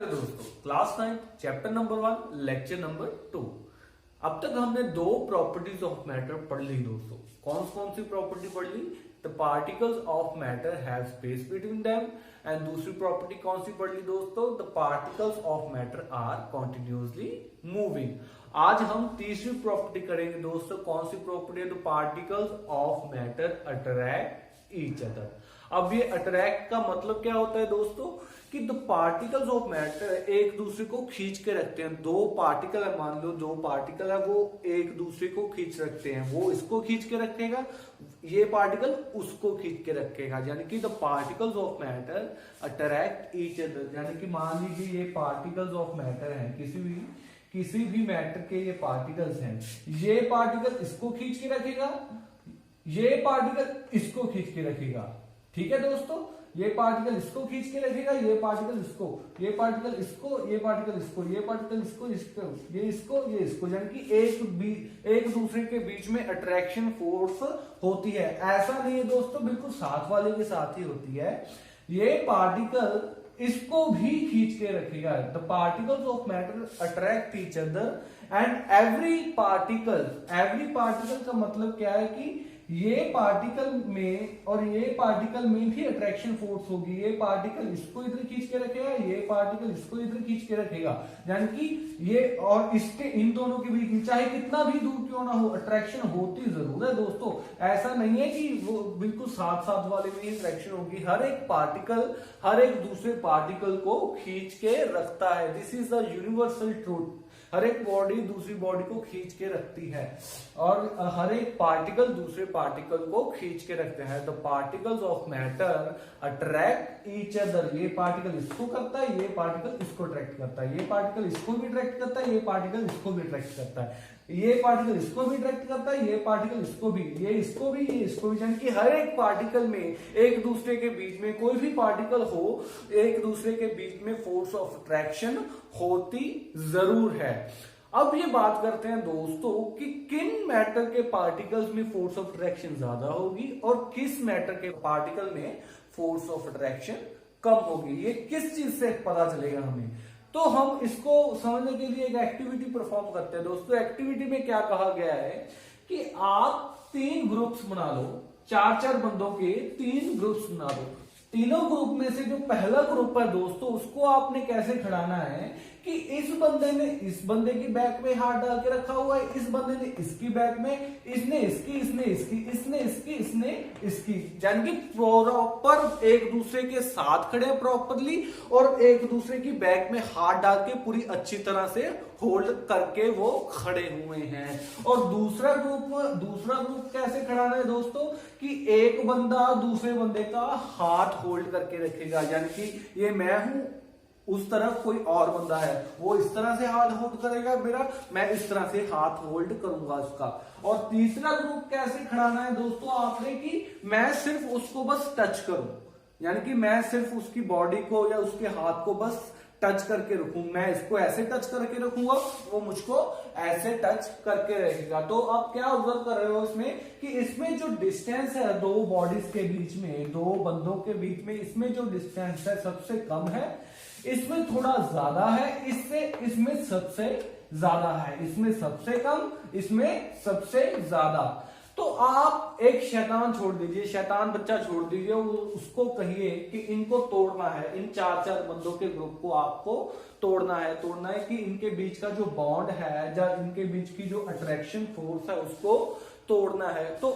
दोस्तों class 9 chapter number 1 lecture number 2। अब तक हमने दो प्रॉपर्टीज ऑफ मैटर पढ़ ली दोस्तों। कौन कौन सी प्रॉपर्टी पढ़ ली? The particles of matter have space between them. And दूसरी प्रॉपर्टी कौन सी पढ़ ली दोस्तों? The particles of matter are continuously moving. आज हम तीसरी प्रॉपर्टी करेंगे दोस्तों। कौन सी प्रॉपर्टी है? The particles of matter attract each other. अब ये अट्रैक्ट का मतलब क्या होता है दोस्तों? कि द पार्टिकल्स ऑफ मैटर एक दूसरे को खींच के रखते हैं। दो पार्टिकल है, मान लो दो पार्टिकल है, वो एक दूसरे को खींच रखते हैं। वो इसको खींच के रखेगा, ये पार्टिकल उसको खींच के रखेगा। यानी कि the particles of matter attract each other. यानी कि मान लीजिए ये पार्टिकल्स ऑफ मैटर है, किसी भी मैटर के ये पार्टिकल्स हैं। ये पार्टिकल इसको खींच के रखेगा, ये पार्टिकल इसको खींच के रखेगा। ठीक है दोस्तों, ये पार्टिकल इसको खींच के रखेगा, ये पार्टिकल इसको, ये पार्टिकल इसको, ये पार्टिकल इसको, ये पार्टिकल इसको, ये इसको। यानी कि एक दूसरे के बीच में अट्रैक्शन फोर्स होती है। ऐसा नहीं है दोस्तों, बिल्कुल साथ वाले के साथ ही होती है। ये पार्टिकल इसको भी खींच के रखेगा। The particles of matter attract each other and every particle का मतलब क्या है कि ये पार्टिकल में और ये पार्टिकल में भी अट्रैक्शन फोर्स होगी। ये पार्टिकल इसको इधर खींच के रखेगा, ये पार्टिकल इसको इधर खींच के रखेगा। यानी कि ये और इसके इन दोनों के बीच में चाहे कितना भी दूर क्यों ना हो, अट्रैक्शन होती जरूर है दोस्तों। ऐसा नहीं है कि वो बिल्कुल साथ साथ वाले में ही अट्रैक्शन होगी। हर एक पार्टिकल हर एक दूसरे पार्टिकल को खींच के रखता है। This is the universal truth. हर एक बॉडी दूसरी बॉडी को खींच के रखती है और हर एक पार्टिकल दूसरे पार्टिकल को खींच के रखते हैं। The particles of matter attract each other. ये पार्टिकल इसको करता है, ये पार्टिकल इसको अट्रैक्ट करता है, ये पार्टिकल इसको भी अट्रैक्ट करता है, ये पार्टिकल इसको भी अट्रैक्ट करता है, ये पार्टिकल इसको भी अट्रैक्ट करता है, ये पार्टिकल इसको भी, ये इसको भी, ये इसको भी। यानी कि हर एक पार्टिकल में एक दूसरे के बीच में कोई भी पार्टिकल हो, एक दूसरे के बीच में फोर्स ऑफ अट्रैक्शन होती जरूर है। अब ये बात करते हैं दोस्तों कि किन मैटर के पार्टिकल्स में फोर्स ऑफ अट्रैक्शन ज्यादा होगी और किस मैटर के पार्टिकल में फोर्स ऑफ अट्रैक्शन कम होगी। ये किस चीज से पता चलेगा हमें? तो हम इसको समझने के लिए एक एक्टिविटी परफॉर्म करते हैं दोस्तों। एक्टिविटी में क्या कहा गया है कि आप 3 ग्रुप्स बना लो, 4 बंदों के 3 ग्रुप्स बना लो। तीनों ग्रुप में से जो पहला ग्रुप है दोस्तों, उसको आपने कैसे खड़ाना है कि इस बंदे ने इस बंदे की बैक में हाथ डाल के रखा हुआ है, इस बंदे ने इसकी बैक में, इसने इसकी, इसने इसकी, इसने इसकी, इसने इसकी। यानी कि प्रॉपर एक दूसरे के साथ खड़े प्रॉपरली और एक दूसरे की बैक में हाथ डाल के पूरी अच्छी तरह से होल्ड करके वो खड़े हुए हैं। और दूसरा ग्रुप कैसे खड़ाना है दोस्तों कि एक बंदा दूसरे बंदे का हाथ होल्ड करके रखेगा। यानी कि ये मैं हूं, उस तरफ कोई और बंदा है, वो इस तरह से हाथ होल्ड करेगा मेरा, मैं इस तरह से हाथ होल्ड करूंगा उसका। और तीसरा ग्रुप कैसे खड़ाना है दोस्तों आपने कि मैं सिर्फ उसको बस टच करूं। यानी कि मैं सिर्फ उसकी बॉडी को या उसके हाथ को बस टच करके रखूं। मैं इसको ऐसे टच करके रखूंगा, वो मुझको ऐसे टच करके रहेगा। तो आप क्या ऑब्जर्व कर रहे हो इसमें कि इसमें जो डिस्टेंस है दो बॉडीज के बीच में, दो बंदों के बीच में, इसमें जो डिस्टेंस है सबसे कम है, इसमें थोड़ा ज्यादा है, इसमें सबसे ज्यादा है, इसमें सबसे कम, इसमें सबसे ज्यादा। तो आप एक शैतान छोड़ दीजिए, शैतान बच्चा छोड़ दीजिए, उसको कहिए कि इनको तोड़ना है। इन 4 बंदों के ग्रुप को आपको तोड़ना है कि इनके बीच का जो बॉन्ड है या इनके बीच की जो अट्रैक्शन फोर्स है उसको तोड़ना है। तो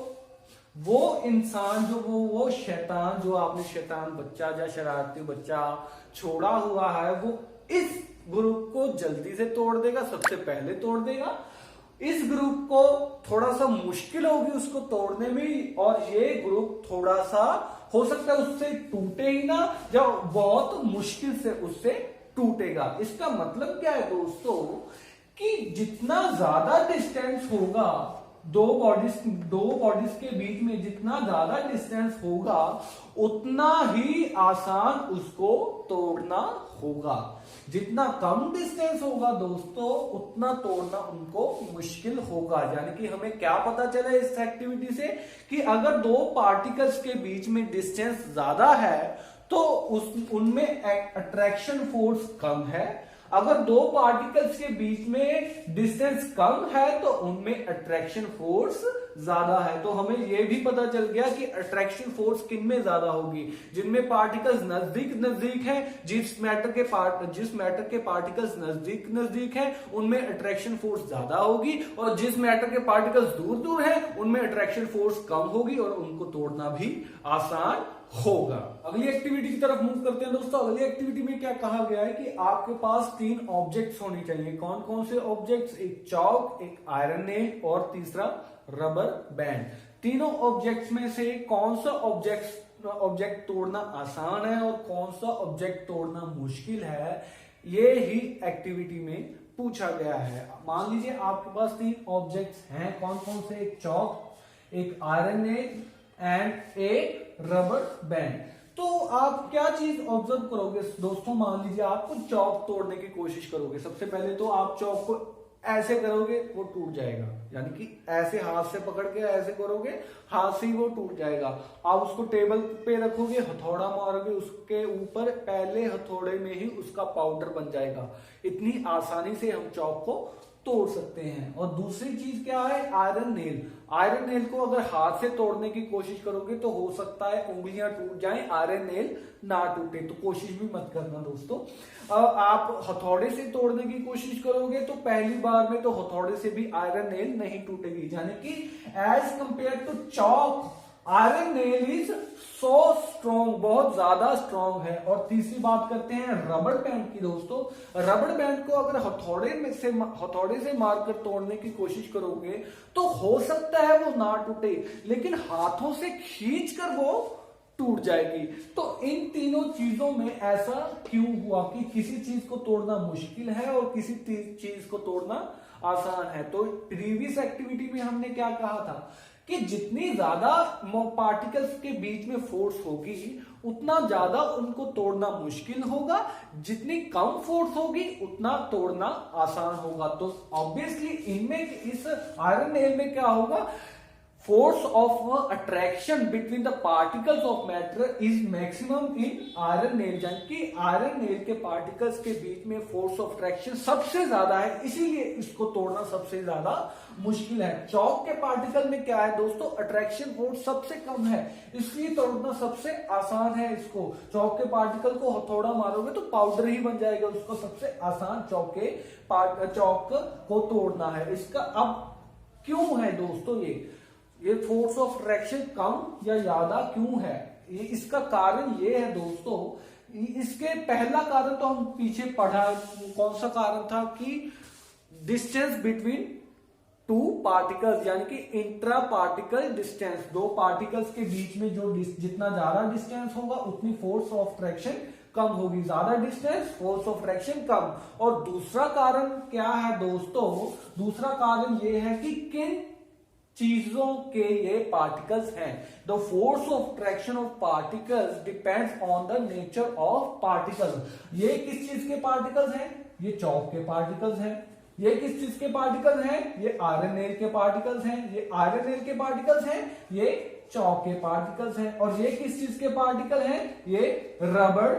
वो इंसान जो वो शैतान जो आपने शैतान बच्चा या शरारती बच्चा छोड़ा हुआ है, वो इस ग्रुप को जल्दी से तोड़ देगा, सबसे पहले तोड़ देगा। इस ग्रुप को थोड़ा सा मुश्किल होगी उसको तोड़ने में, और ये ग्रुप थोड़ा सा हो सकता है उससे टूटे ही ना, या बहुत मुश्किल से उससे टूटेगा। इसका मतलब क्या है दोस्तों कि जितना ज्यादा डिस्टेंस होगा दो बॉडीज के बीच में, जितना ज्यादा डिस्टेंस होगा उतना ही आसान उसको तोड़ना होगा। जितना कम डिस्टेंस होगा दोस्तों उतना तोड़ना उनको मुश्किल होगा। यानी कि हमें क्या पता चला इस एक्टिविटी से कि अगर दो पार्टिकल्स के बीच में डिस्टेंस ज्यादा है तो उनमें अट्रैक्शन फोर्स कम है। अगर दो पार्टिकल्स के बीच में डिस्टेंस कम है तो उनमें अट्रैक्शन फोर्स ज्यादा है। तो हमें यह भी पता चल गया कि अट्रैक्शन फोर्स किन में ज्यादा होगी, जिनमें पार्टिकल्स नजदीक नजदीक हैं, जिस मैटर के पार्टिकल्स नजदीक नजदीक हैं उनमें अट्रैक्शन फोर्स ज्यादा होगी, और जिस मैटर के पार्टिकल्स दूर दूर हैं उनमें अट्रैक्शन फोर्स कम होगी और उनको तोड़ना भी आसान होगा। अगली एक्टिविटी की तरफ मूव करते हैं दोस्तों। अगली एक्टिविटी में क्या कहा गया है कि आपके पास 3 ऑब्जेक्ट्स होने चाहिए। कौन कौन से ऑब्जेक्ट्स? एक चौक, एक आयरन नेल और तीसरा रबर बैंड। तीनों ऑब्जेक्ट्स में से कौन सा ऑब्जेक्ट तोड़ना आसान है और कौन सा ऑब्जेक्ट तोड़ना मुश्किल है, ये ही एक्टिविटी में पूछा गया है। मान लीजिए आपके पास 3 ऑब्जेक्ट्स हैं। कौन कौन से? एक चौक, एक आयरन नेल एंड एक रबर बैंड। तो आप क्या चीज ऑब्जर्व करोगे दोस्तों? मान लीजिए आपको चौक तोड़ने की कोशिश करोगे। सबसे पहले तो आप चौक को ऐसे करोगे, वो टूट जाएगा, यानी कि ऐसे हाथ से पकड़ के ऐसे करोगे, हाथ से ही वो टूट जाएगा। आप उसको टेबल पे रखोगे, हथौड़ा मारोगे उसके ऊपर, पहले हथौड़े में ही उसका पाउडर बन जाएगा। इतनी आसानी से हम चौक को तोड़ सकते हैं। और दूसरी चीज क्या है? Iron nail. आयरन नेल को अगर हाथ से तोड़ने की कोशिश करोगे तो हो सकता है उंगलियां टूट जाएं, आयरन नेल ना टूटे, तो कोशिश भी मत करना दोस्तों। आप हथौड़े से तोड़ने की कोशिश करोगे तो पहली बार में तो हथौड़े से भी आयरन नेल नहीं टूटेगी, यानी कि as compare to chalk iron nail is so strong, बहुत ज्यादा स्ट्रॉन्ग है। और तीसरी बात करते हैं रबर बैंड की दोस्तों। रबर बैंड को अगर हथौड़े से मारकर तोड़ने की कोशिश करोगे तो हो सकता है वो ना टूटे, लेकिन हाथों से खींचकर वो टूट जाएगी। तो इन तीनों चीजों में ऐसा क्यों हुआ कि किसी चीज को तोड़ना मुश्किल है और किसी चीज को तोड़ना आसान है? तो प्रीवियस एक्टिविटी में हमने क्या कहा था कि जितनी ज्यादा पार्टिकल्स के बीच में फोर्स होगी उतना ज्यादा उनको तोड़ना मुश्किल होगा, जितनी कम फोर्स होगी उतना तोड़ना आसान होगा। तो ऑब्वियसली इनमें, इस आयरन नेल में क्या होगा? force of attraction between the particles of matter is maximum in iron nail, यानी कि आयरन नेल के पार्टिकल्स के बीच में फोर्स ऑफ अट्रैक्शन सबसे ज्यादा है, इसीलिए इसको तोड़ना सबसे ज्यादा मुश्किल है। चौक के पार्टिकल में क्या है दोस्तों? अट्रैक्शन फोर्स सबसे कम है, इसलिए तोड़ना सबसे आसान है इसको। चौक के पार्टिकल को हथौड़ा मारोगे तो पाउडर ही बन जाएगा, उसको सबसे आसान चौक को तोड़ना है। इसका अब क्यों है दोस्तों ये फोर्स ऑफ अट्रैक्शन कम या ज्यादा क्यों है? इसका कारण ये है दोस्तों, इसके पहला कारण तो हम पीछे पढ़ा, कौन सा कारण था कि डिस्टेंस बिटवीन 2 पार्टिकल्स, यानी कि इंट्रा पार्टिकल डिस्टेंस। 2 पार्टिकल्स के बीच में जो जितना ज्यादा डिस्टेंस होगा उतनी फोर्स ऑफ अट्रैक्शन कम होगी, ज्यादा डिस्टेंस फोर्स ऑफ अट्रैक्शन कम। और दूसरा कारण क्या है दोस्तों? दूसरा कारण ये है कि किन चीजों के ये पार्टिकल्स हैं। The force of attraction of particles depends on the nature of particles. ये किस चीज के पार्टिकल्स हैं? ये चौक के पार्टिकल्स हैं। ये किस चीज के पार्टिकल्स हैं? ये आयरन नेल के पार्टिकल्स हैं। ये आयरन नेल के पार्टिकल्स हैं, ये चौक के पार्टिकल्स हैं। और ये किस चीज के पार्टिकल हैं? ये रबर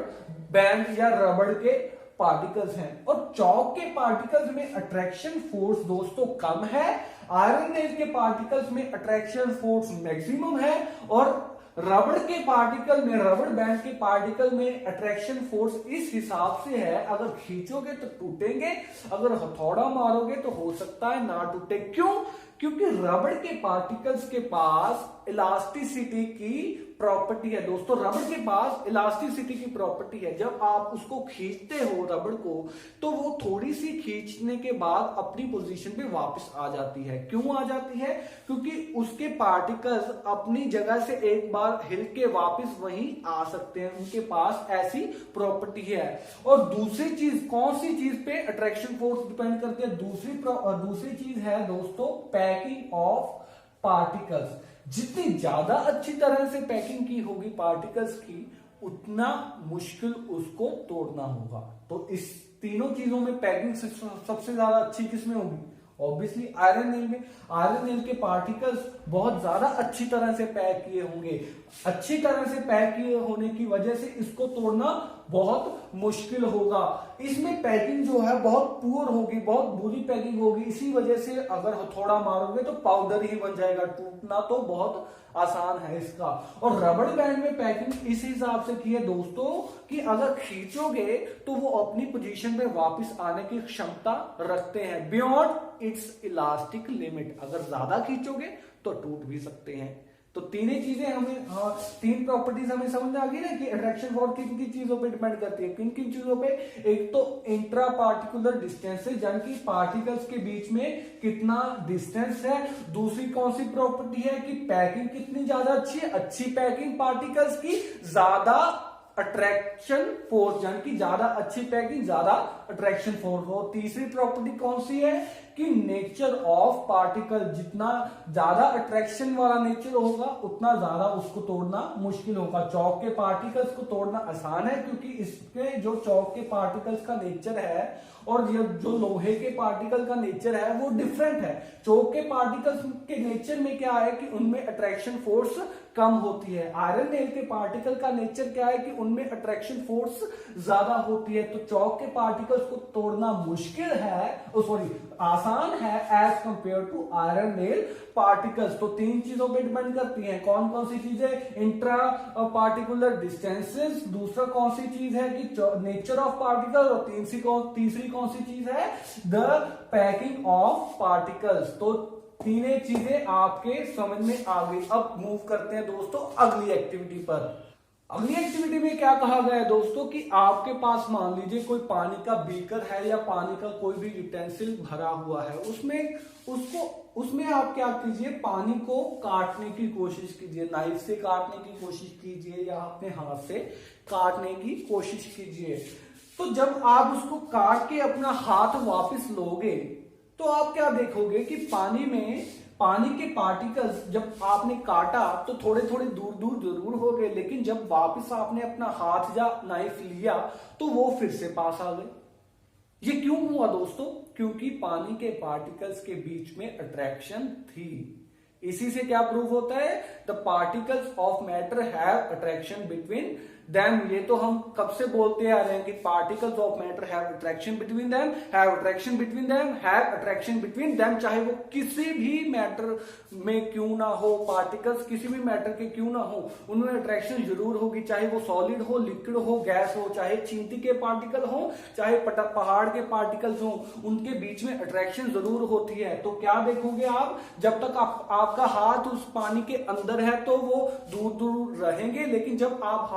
बैंड या रबर के पार्टिकल्स हैं। और चौक के पार्टिकल्स में अट्रैक्शन फोर्स दोस्तों कम है, आयरन नेल के पार्टिकल्स में अट्रैक्शन फोर्स मैक्सिमम है, और रबर के पार्टिकल में, रबर बैंड के पार्टिकल में अट्रैक्शन फोर्स इस हिसाब से है, अगर खींचोगे तो टूटेंगे, अगर हथौड़ा मारोगे तो हो सकता है ना टूटे। क्यों? क्योंकि रबर के पार्टिकल्स के पास इलास्टिसिटी की प्रॉपर्टी है दोस्तों। रबर के पास इलास्टिसिटी की प्रॉपर्टी है। जब आप उसको खींचते हो रबर को, तो वो थोड़ी सी खींचने के बाद अपनी पोजीशन पे वापस आ जाती है। क्यों आ जाती है? क्योंकि उसके पार्टिकल्स अपनी जगह से एक बार हिल के वापस वहीं आ सकते हैं, उनके पास ऐसी प्रॉपर्टी है। और दूसरी चीज, कौन सी चीज पे अट्रैक्शन फोर्स डिपेंड करती है? दूसरी चीज है दोस्तों पैकिंग ऑफ पार्टिकल्स। जितनी ज्यादा अच्छी तरह से पैकिंग की होगी पार्टिकल्स की, उतना मुश्किल उसको तोड़ना होगा। तो इस तीनों चीजों में पैकिंग सबसे ज्यादा अच्छी किसमें होगी? ऑब्वियसली आयरन नेल के पार्टिकल्स बहुत ज्यादा अच्छी तरह से पैक किए होंगे। अच्छी तरह से पैक किए होने की वजह से इसको तोड़ना बहुत मुश्किल होगा। इसमें पैकिंग जो है बहुत पुअर होगी, बहुत बुरी पैकिंग होगी। इसी वजह से अगर हथौड़ा मारोगे तो पाउडर ही बन जाएगा, टूटना तो बहुत आसान है इसका। और रबड़ बैंड में पैकिंग इस हिसाब से की है दोस्तों कि अगर खींचोगे तो वो अपनी पोजीशन पे वापस आने की क्षमता रखते हैं बियॉन्ड इट्स इलास्टिक लिमिट। अगर ज्यादा खींचोगे तो टूट भी सकते हैं। तो तीनों चीजें हमें तीन प्रॉपर्टीज हमें समझ आ गई ना कि अट्रैक्शन फोर्स किन किन चीजों पे डिपेंड करती है, किन किन चीजों पे। एक तो इंट्रा पार्टिकुलर डिस्टेंस है, यानी कि पार्टिकल्स के बीच में कितना डिस्टेंस है। दूसरी कौन सी प्रॉपर्टी है कि पैकिंग कितनी ज्यादा अच्छी है, अच्छी पैकिंग पार्टिकल्स की ज्यादा अट्रैक्शन फोर्स, यानी कि ज्यादा अच्छी पैकिंग ज्यादा अट्रैक्शन फोर्स हो। तीसरी प्रॉपर्टी कौन सी है कि नेचर ऑफ पार्टिकल, जितना ज्यादा अट्रैक्शन वाला नेचर होगा उतना ज्यादा उसको तोड़ना मुश्किल होगा। चौक के पार्टिकल्स को तोड़ना आसान है क्योंकि इसके जो चौक के पार्टिकल्स का नेचर है और जो लोहे के पार्टिकल का नेचर है वो डिफरेंट है। चौक के पार्टिकल्स के नेचर में क्या है कि उनमें अट्रैक्शन फोर्स कम होती है। आयरन नेल के पार्टिकल का नेचर क्या है कि उनमें अट्रैक्शन फोर्स ज्यादा होती है। तो चौक के पार्टिकल्स को तोड़ना मुश्किल है, आसान है as compare to iron nail particles. तो तीन चीजों पे डिपेंड करती हैं। कौन कौन सी चीजें, इंट्रा पार्टिकुलर डिस्टेंसेस, दूसरा कौन सी चीज है कि नेचर ऑफ पार्टिकल, और तीसरी कौन सी चीज है द पैकिंग ऑफ पार्टिकल्स। तो तीनों चीजें आपके समझ में आ गई। अब मूव करते हैं दोस्तों अगली एक्टिविटी पर। अगली एक्टिविटी में क्या कहा गया है दोस्तों कि आपके पास मान लीजिए कोई पानी का बीकर है या पानी का कोई भी यूटेंसिल भरा हुआ है, उसमें आप क्या कीजिए, पानी को काटने की कोशिश कीजिए, नाइफ से काटने की कोशिश कीजिए या अपने हाथ से काटने की कोशिश कीजिए। तो जब आप उसको काट के अपना हाथ वापस लोगे तो आप क्या देखोगे कि पानी के पार्टिकल्स जब आपने काटा तो थोड़े थोड़े दूर दूर जरूर हो गए, लेकिन जब वापस आपने अपना हाथ या नाइफ लिया तो वो फिर से पास आ गए। ये क्यों हुआ दोस्तों? क्योंकि पानी के पार्टिकल्स के बीच में अट्रैक्शन थी। इसी से क्या प्रूव होता है? The particles of matter have attraction between them. ये तो हम कब से बोलते आ रहे हैं कि particles of matter have attraction between them, have attraction between them, have attraction between them. चाहे वो किसी भी मैटर में क्यों ना हो, पार्टिकल्स किसी भी मैटर के क्यों ना हो, उनमें अट्रैक्शन जरूर होगी। चाहे वो सॉलिड हो, लिक्विड हो, गैस हो, चाहे चींटी के पार्टिकल हो, चाहे पहाड़ के पार्टिकल्स हो, उनके बीच में अट्रैक्शन जरूर होती है। तो क्या देखोगे आप, जब तक आपका हाथ उस पानी के अंदर है तो वो दूर दूर रहेंगे, लेकिन जब आप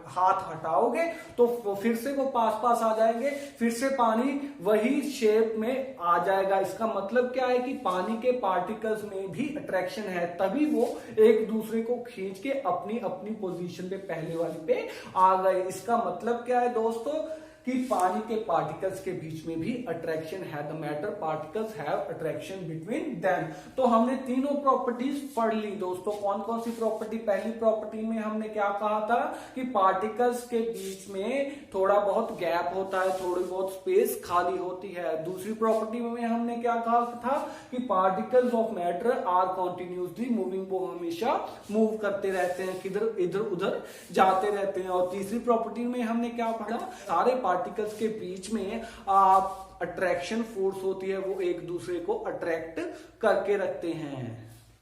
हाथ हटाओगे तो फिर से वो पास आ जाएंगे, फिर से पानी वही शेप में आ जाएगा। इसका मतलब क्या है कि पानी के पार्टिकल्स में भी अट्रैक्शन है, तभी वो एक दूसरे को खींच के अपनी अपनी पोजीशन पे पहले वाली पे आ गए। इसका मतलब क्या है दोस्तों कि पानी के पार्टिकल्स के बीच में भी अट्रैक्शन है। The matter particles have attraction between them. तो हमने तीनों प्रॉपर्टीज पढ़ ली दोस्तों। कौन कौन सी प्रॉपर्टी? पहली प्रॉपर्टी में हमने क्या कहा था कि पार्टिकल्स के बीच में थोड़ा बहुत गैप होता है, थोड़ी बहुत स्पेस खाली होती है। दूसरी प्रॉपर्टी में हमने क्या कहा था कि particles of matter are continuously moving, वो हमेशा मूव करते रहते हैं, किधर इधर उधर जाते रहते हैं। और तीसरी प्रॉपर्टी में हमने क्या पढ़ा? सारे पार्टिकल्स के बीच में अट्रैक्शन फोर्स होती है, वो एक दूसरे को अट्रैक्ट करके रखते हैं।